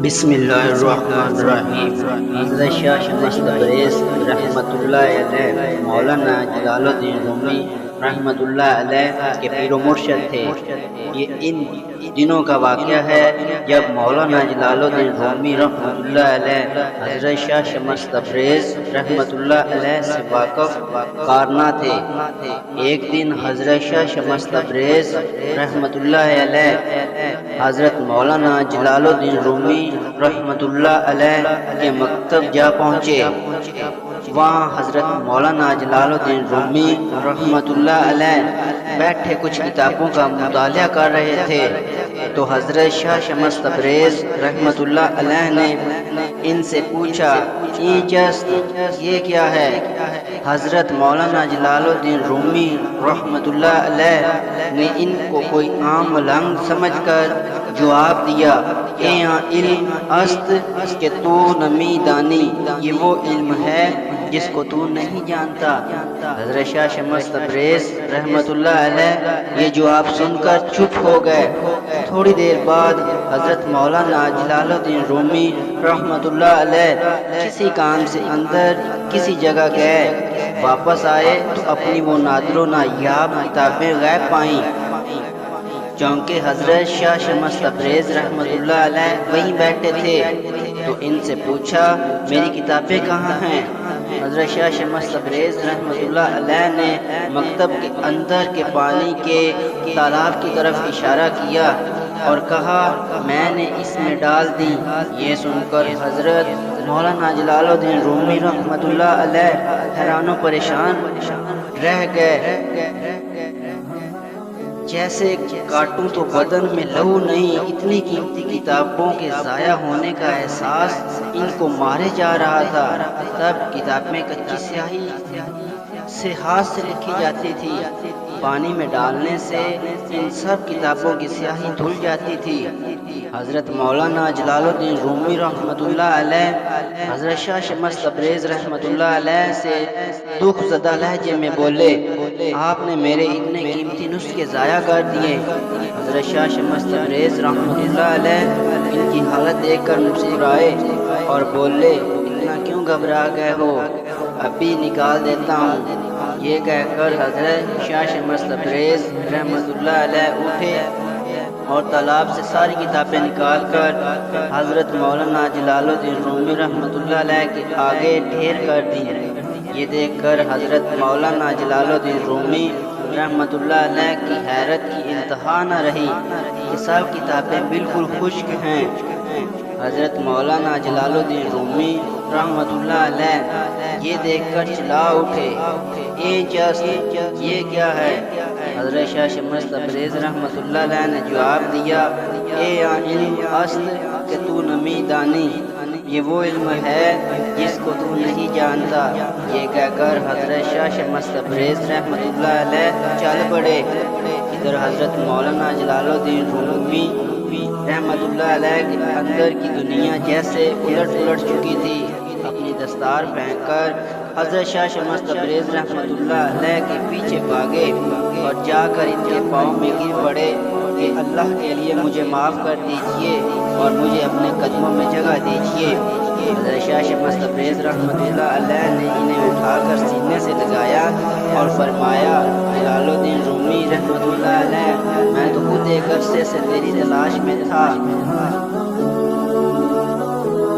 بسم اللہ الرحمن الرحیم۔ حضرت شاہ شمس تبریز رحمۃ اللہ علیہ مولانا جلال الدین رومی رحمۃ اللہ علیہ کے پیر و مرشد تھے۔ یہ ان دنوں کا واقعہ ہے جب مولانا جلال الدین رومی رحمۃ اللہ علیہ حضرت شاہ شمس تبریز رحمۃ اللہ علیہ سے واقف کارنا تھے۔ ایک دن حضرت شاہ شمس تبریز رحمۃ اللہ علیہ حضرت مولانا جلال الدین رومی رحمۃ اللہ علیہ کے مکتب جا پہنچے۔ وہاں حضرت مولانا جلال الدین رومی رحمۃ اللہ علیہ بیٹھے کچھ کتابوں کا مطالعہ کر رہے تھے تو حضرت شاہ شمس تبریز رحمۃ اللہ علیہ نے ان سے پوچھا، یہ کیا ہے؟ حضرت مولانا جلال الدین رومی رحمۃ اللہ علیہ نے ان کو کوئی عام لنگ سمجھ کر جواب دیا، اے یہاں علم است کہ تو نمی دانی، یہ وہ علم ہے جس کو تو نہیں جانتا۔ حضرت شاہ شمس تبریز رحمۃ اللہ علیہ یہ جواب سن کر چپ ہو گئے۔ تھوڑی دیر بعد حضرت مولانا جلال الدین رومی رحمۃ اللہ علیہ کسی کام سے اندر کسی جگہ گئے، واپس آئے تو اپنی وہ نادر و نایاب کتابیں غائب پائیں۔ چونکہ حضرت شاہ شمس تبریز رحمۃ اللہ علیہ وہیں بیٹھے تھے تو ان سے پوچھا، میری کتابیں کہاں ہیں؟ حضرت شاہ شمس تبریز رحمۃ اللہ علیہ نے مکتب کے اندر کے پانی کے تالاب کی طرف اشارہ کیا اور کہا، میں نے اس میں ڈال دی۔ یہ سن کر حضرت مولانا جلال الدین رومی رحمۃ اللہ علیہ حیران و پریشان رہ گئے، جیسے کاٹوں تو بدن میں لہو نہیں۔ اتنی قیمتی کتابوں کے ضائع ہونے کا احساس ان کو مارے جا رہا تھا۔ تب کتاب میں کچی سیاہی سے ہاتھ سے لکھی جاتی تھی، پانی میں ڈالنے سے ان سب کتابوں کی سیاہی دھل جاتی تھی۔ حضرت مولانا جلال الدین رومی رحمۃ اللہ علیہ حضرت شاہ شمس تبریز رحمۃ اللہ علیہ سے دکھ زدہ لہجے میں بولے، آپ نے میرے اتنے قیمتی نسخے ضائع کر دیے۔ حضرت شاہ شمس تبریز رحمۃ اللہ علیہ ان کی حالت دیکھ کر مسکرائے اور بولے، اتنا کیوں گھبرا گئے ہو، ابھی نکال دیتا ہوں۔ یہ کہہ کر حضرت شاہ شمس تبریز رحمۃ اللہ علیہ اٹھے اور تالاب سے ساری کتابیں نکال کر حضرت مولانا جلال الدین رومی رحمۃ اللہ علیہ کے آگے ڈھیر کر دی۔ یہ دیکھ کر حضرت مولانا جلال الدین رومی رحمۃ اللہ علیہ کی حیرت کی انتہا نہ رہی کہ سب کتابیں بالکل خشک ہیں۔ حضرت مولانا جلال الدین رومی رحمۃ اللہ علیہ یہ دیکھ کر چلا اٹھے، یہ کیا ہے؟ حضرت شاہ شمس تبریز رحمۃ اللہ علیہ نے جواب دیا، اے علم است کہ تو نمی دانی، یہ وہ علم ہے جس کو تو نہیں جانتا۔ یہ کہہ کر حضرت شاہ شمس تبریز رحمۃ اللہ علیہ چل پڑے۔ ادھر حضرت مولانا جلال الدین رومی رحمۃ اللہ علیہ کے اندر کی دنیا جیسے الٹ چکی تھی۔ اپنی دستار پھینک کر حضرت شاہ شمس تبریز رحمۃ اللہ علیہ کے پیچھے بھاگے اور جا کر ان کے پاؤں میں گر پڑے کہ اللہ کے لیے مجھے معاف کر دیجئے اور مجھے اپنے قدموں میں جگہ دیجئے۔ حضرت شاہ شمس تبریز رحمۃ اللہ علیہ نے انہیں اٹھا کر سینے سے لگایا اور فرمایا، جلال الدین رومی رحمۃ اللہ علیہ، میں تو خود ایک عرصے سے تیری تلاش میں تھا،